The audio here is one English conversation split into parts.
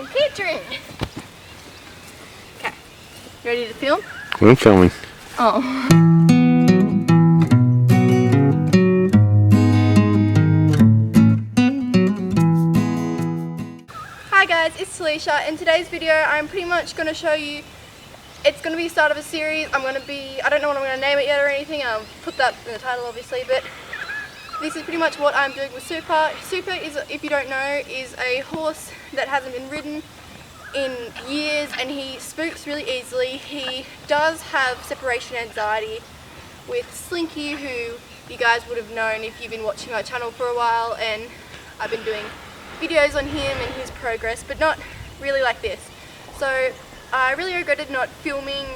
some catering. Okay, you ready to film? I'm filming. Oh. Hi guys, it's Talisha. In today's video I'm pretty much going to show you, it's going to be the start of a series. I don't know what I'm going to name it yet or anything, I'll put that in the title obviously, but this is pretty much what I'm doing with Super. Super is, if you don't know, is a horse that hasn't been ridden in years and he spooks really easily. He does have separation anxiety with Slinky, who you guys would have known if you've been watching my channel for a while, and I've been doing videos on him and his progress, but not really like this. So I really regretted not filming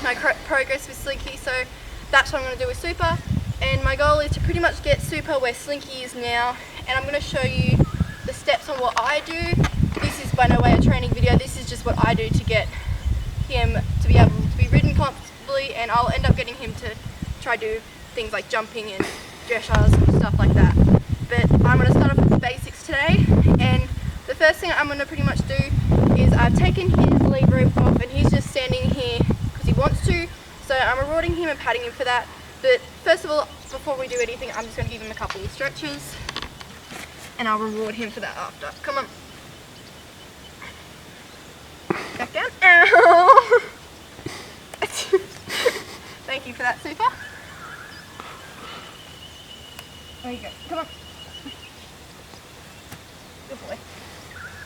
my progress with Slinky, so that's what I'm going to do with Super. And my goal is to pretty much get Super where Slinky is now, and I'm going to show you the steps on what I do. This is by no way a training video, this is just what I do to get him to be able to be ridden comfortably, and I'll end up getting him to try do things like jumping and dressage and stuff like that. But I'm going to start off with the basics today, and the first thing I'm going to pretty much do is I've taken his lead rope off and he's just standing here because he wants to, so I'm rewarding him and patting him for that. But first of all, before we do anything, I'm just going to give him a couple of stretches and I'll reward him for that after. Come on. Back down. Ow! Thank you for that, Super. There you go. Come on. Good boy.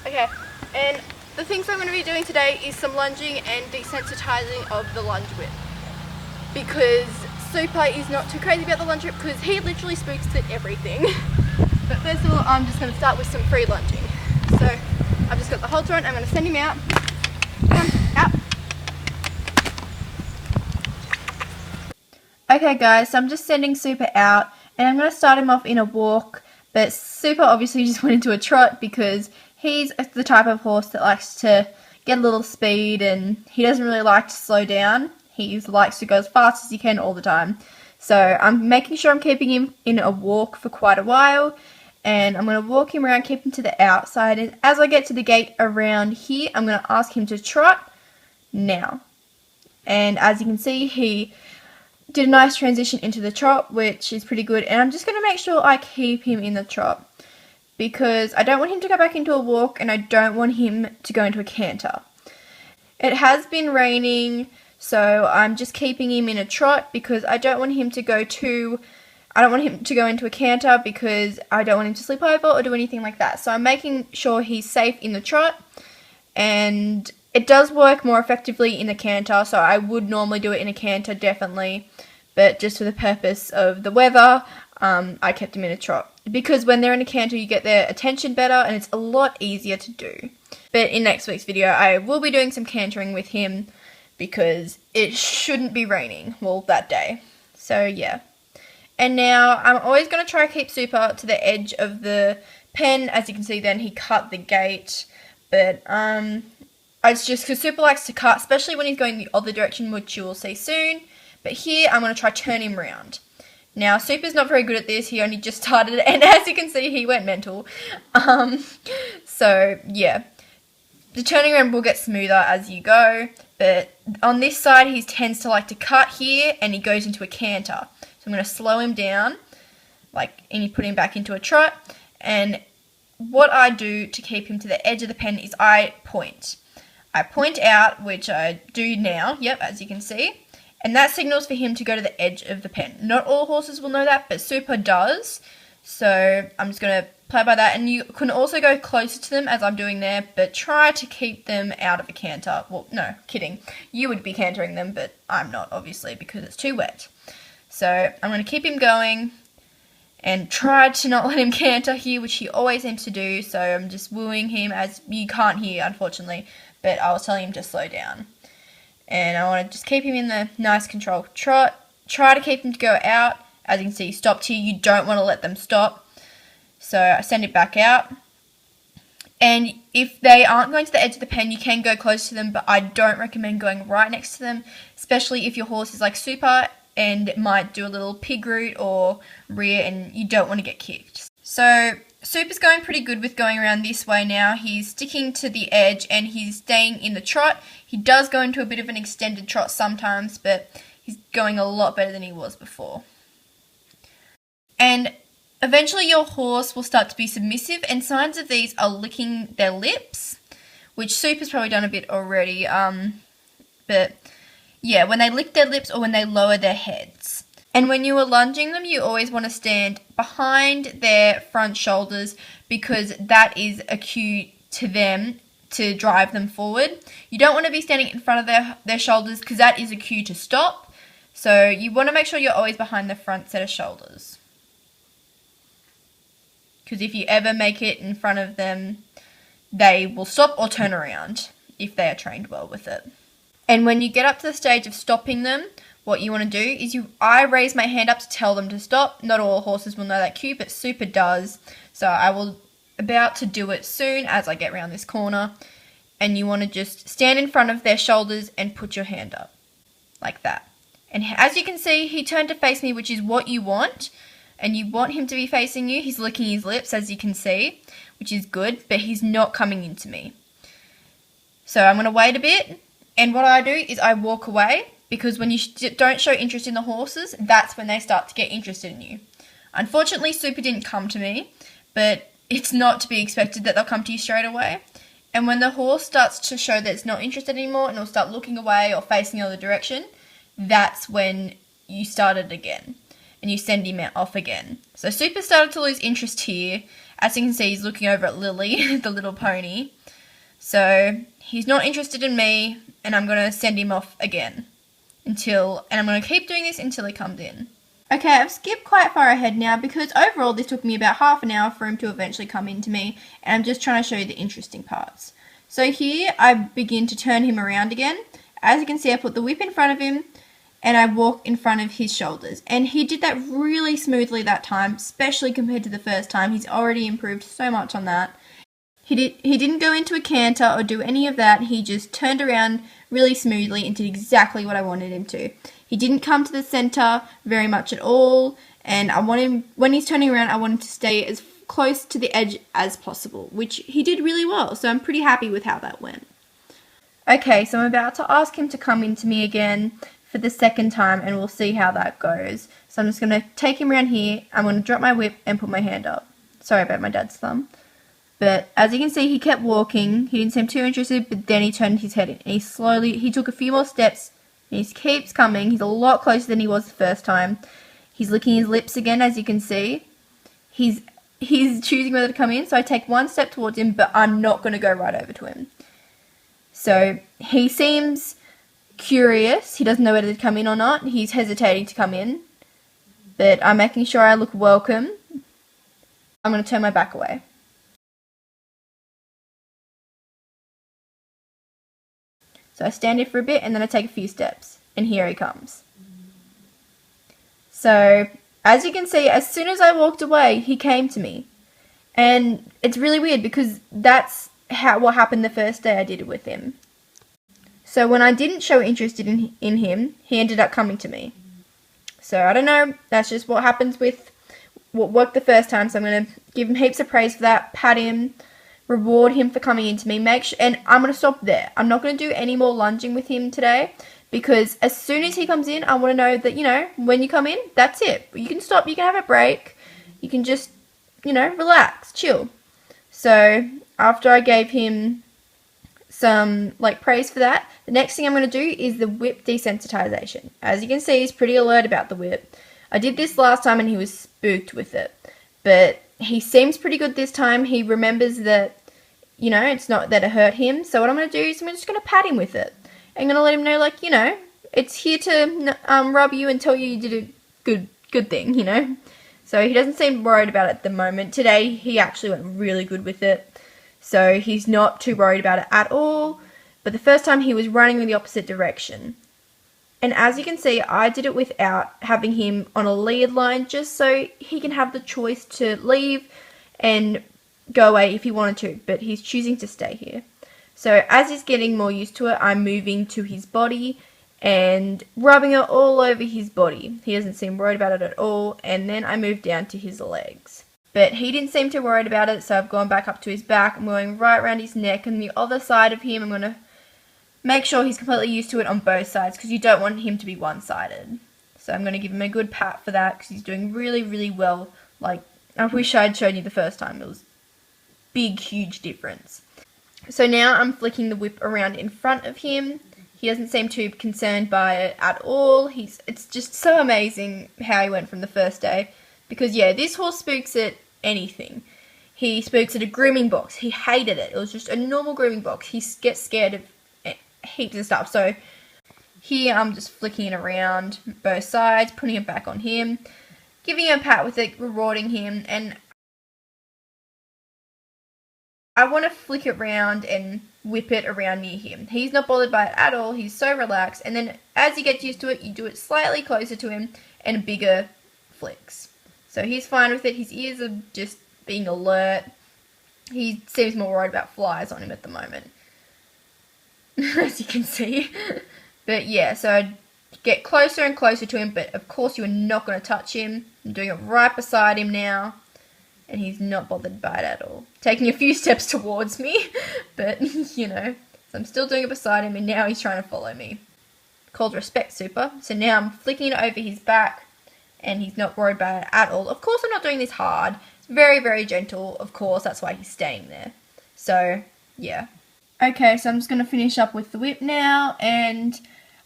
Okay, and the things I'm going to be doing today is some lunging and desensitizing of the lunge whip, because Super is not too crazy about the lunge whip because he literally spooks at everything. But first of all, I'm just going to start with some free lunging. So I've just got the halter on, I'm going to send him out. Come on, out. Okay guys, so I'm just sending Super out and I'm going to start him off in a walk, but Super obviously just went into a trot because he's the type of horse that likes to get a little speed and he doesn't really like to slow down. He likes to go as fast as he can all the time. So I'm making sure I'm keeping him in a walk for quite a while, and I'm going to walk him around, keep him to the outside, and as I get to the gate around here, I'm going to ask him to trot now. And as you can see, he did a nice transition into the trot, which is pretty good, and I'm just going to make sure I keep him in the trot because I don't want him to go back into a walk and I don't want him to go into a canter. It has been raining, so I'm just keeping him in a trot because I don't want him to go into a canter because I don't want him to slip over or do anything like that. So I'm making sure he's safe in the trot, and it does work more effectively in a canter, so I would normally do it in a canter definitely, but just for the purpose of the weather, I kept him in a trot. Because when they're in a canter you get their attention better and it's a lot easier to do. But in next week's video I will be doing some cantering with him because it shouldn't be raining, well, that day. So yeah. And now I'm always going to try to keep Super to the edge of the pen. As you can see then he cut the gate, but it's just because Super likes to cut, especially when he's going the other direction, which you will see soon. But here I'm going to try to turn him round. Now Super's not very good at this, he only just started, and as you can see he went mental. So yeah, the turning around will get smoother as you go, but on this side he tends to like to cut here and he goes into a canter. So I'm going to slow him down, and you put him back into a trot, and what I do to keep him to the edge of the pen is I point. I point out, which I do now, yep, as you can see, and that signals for him to go to the edge of the pen. Not all horses will know that, but Super does, so I'm just going to play by that, and you can also go closer to them as I'm doing there, but try to keep them out of a canter. Well, no, kidding. You would be cantering them, but I'm not, obviously, because it's too wet. So I'm going to keep him going and try to not let him canter here, which he always seems to do, so I'm just wooing him, as you can't hear, unfortunately, but I was telling him to slow down. And I want to just keep him in the nice controlled trot. Try to keep him to go out. As you can see, he stopped here. You don't want to let them stop. So I send it back out. And if they aren't going to the edge of the pen, you can go close to them, but I don't recommend going right next to them, especially if your horse is like Super and might do a little pig root or rear and you don't want to get kicked. So Super's going pretty good with going around this way now. He's sticking to the edge and he's staying in the trot. He does go into a bit of an extended trot sometimes, but he's going a lot better than he was before. And eventually your horse will start to be submissive, and signs of these are licking their lips, which Super's probably done a bit already. But yeah, when they lick their lips or when they lower their heads. And when you are lunging them, you always want to stand behind their front shoulders, because that is a cue to them to drive them forward. You don't want to be standing in front of their shoulders, because that is a cue to stop. So you want to make sure you're always behind the front set of shoulders. Because if you ever make it in front of them, they will stop or turn around if they are trained well with it. And when you get up to the stage of stopping them, what you want to do is I raise my hand up to tell them to stop. Not all horses will know that cue, but Super does. So I will about to do it soon as I get around this corner. And you want to just stand in front of their shoulders and put your hand up. Like that. And as you can see, he turned to face me, which is what you want. And you want him to be facing you. He's licking his lips, as you can see, which is good. But he's not coming into me. So I'm going to wait a bit. And what I do is I walk away. Because when you don't show interest in the horses, that's when they start to get interested in you. Unfortunately, Super didn't come to me, but it's not to be expected that they'll come to you straight away. And when the horse starts to show that it's not interested anymore and it'll start looking away or facing the other direction, that's when you start it again. And you send him off again. So Super started to lose interest here. As you can see, he's looking over at Lily, the little pony. So he's not interested in me, and I'm going to send him off again. And I'm going to keep doing this until he comes in. Okay, I've skipped quite far ahead now, because overall this took me about half an hour for him to eventually come into me, and I'm just trying to show you the interesting parts. So here I begin to turn him around again. As you can see, I put the whip in front of him and I walk in front of his shoulders, and he did that really smoothly that time, especially compared to the first time. He's already improved so much on that. He didn't go into a canter or do any of that. He just turned around really smoothly and did exactly what I wanted him to. He didn't come to the center very much at all, and I want him, when he's turning around, I want him to stay as close to the edge as possible, which he did really well, so I'm pretty happy with how that went. Okay, so I'm about to ask him to come into me again for the second time, and we'll see how that goes. So I'm just going to take him around here, I'm going to drop my whip and put my hand up. Sorry about my dad's thumb. But as you can see, he kept walking. He didn't seem too interested, but then he turned his head in. And he took a few more steps, and he keeps coming. He's a lot closer than he was the first time. He's licking his lips again, as you can see. He's choosing whether to come in, so I take one step towards him, but I'm not going to go right over to him. So he seems curious. He doesn't know whether to come in or not. He's hesitating to come in, but I'm making sure I look welcome. I'm going to turn my back away. So I stand here for a bit, and then I take a few steps, and here he comes. So, as you can see, as soon as I walked away, he came to me. And it's really weird, because that's what happened the first day I did it with him. So when I didn't show interest in him, he ended up coming to me. So I don't know, that's just what happens with what worked the first time, so I'm going to give him heaps of praise for that, pat him, reward him for coming into me, and I'm going to stop there. I'm not going to do any more lunging with him today, because as soon as he comes in, I want to know that, when you come in, that's it. You can stop, you can have a break, you can just, relax, chill. So, after I gave him some, praise for that, the next thing I'm going to do is the whip desensitization. As you can see, he's pretty alert about the whip. I did this last time and he was spooked with it, but he seems pretty good this time. He remembers that, it's not that it hurt him. So what I'm going to do is I'm just going to pat him with it. I'm going to let him know, it's here to rub you and tell you did a good thing, So he doesn't seem worried about it at the moment. Today, he actually went really good with it. So he's not too worried about it at all. But the first time he was running in the opposite direction. And as you can see, I did it without having him on a lead line, just so he can have the choice to leave and go away if he wanted to, but he's choosing to stay here. So as he's getting more used to it, I'm moving to his body and rubbing it all over his body. He doesn't seem worried about it at all, and then I move down to his legs. But he didn't seem too worried about it, so I've gone back up to his back. I'm going right around his neck and the other side of him. I'm going to make sure he's completely used to it on both sides because you don't want him to be one-sided. So I'm going to give him a good pat for that because he's doing really, really well. Like, I wish I'd shown you the first time. It was big, huge difference. So now I'm flicking the whip around in front of him. He doesn't seem too concerned by it at all. It's just so amazing how he went from the first day. Because, yeah, this horse spooks at anything. He spooks at a grooming box. He hated it. It was just a normal grooming box. He gets scared of heaps of stuff. So here I'm just flicking it around both sides, putting it back on him, giving him a pat with it, rewarding him, and I want to flick it around and whip it around near him. He's not bothered by it at all. He's so relaxed. And then as he gets used to it, you do it slightly closer to him and bigger flicks. So he's fine with it. His ears are just being alert. He seems more worried about flies on him at the moment, as you can see. But yeah, so I get closer and closer to him, but of course you are not going to touch him. I'm doing it right beside him now, and he's not bothered by it at all. Taking a few steps towards me, but, you know, so I'm still doing it beside him, and now he's trying to follow me. Called respect, super. So now I'm flicking it over his back, and he's not worried about it at all. Of course I'm not doing this hard. It's very, very gentle, of course. That's why he's staying there. So, yeah. Okay, so I'm just going to finish up with the whip now, and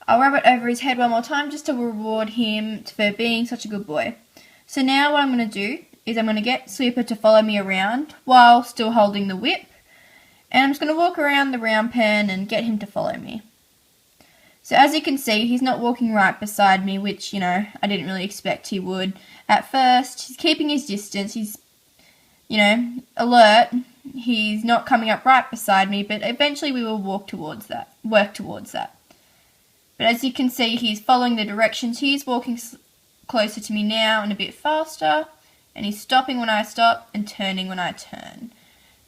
I'll rub it over his head one more time just to reward him for being such a good boy. So now what I'm going to do is I'm going to get Super to follow me around while still holding the whip, and I'm just going to walk around the round pen and get him to follow me. So as you can see, he's not walking right beside me, which, you know, I didn't really expect he would at first. He's keeping his distance. He's, you know, alert. He's not coming up right beside me, but eventually we will work towards that. But as you can see, he's following the directions. He's walking closer to me now and a bit faster, and he's stopping when I stop and turning when I turn.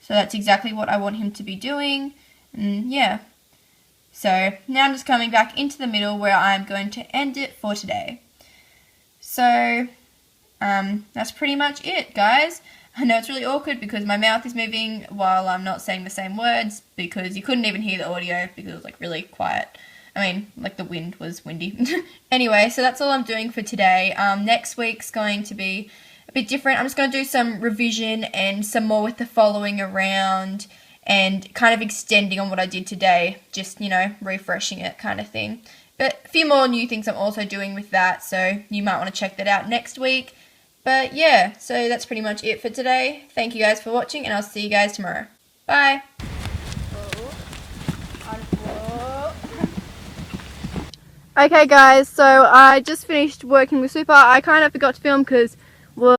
So that's exactly what I want him to be doing, and yeah. So now I'm just coming back into the middle where I'm going to end it for today. So that's pretty much it, guys. I know it's really awkward because my mouth is moving while I'm not saying the same words because you couldn't even hear the audio because it was like really quiet. I mean, like the wind was windy. Anyway, so that's all I'm doing for today. Next week's going to be a bit different. I'm just going to do some revision and some more with the following around and kind of extending on what I did today. Just, you know, refreshing it kind of thing. But a few more new things I'm also doing with that, so you might want to check that out next week. But yeah, so that's pretty much it for today. Thank you guys for watching, and I'll see you guys tomorrow. Bye! Okay guys, so I just finished working with Super. I kind of forgot to film because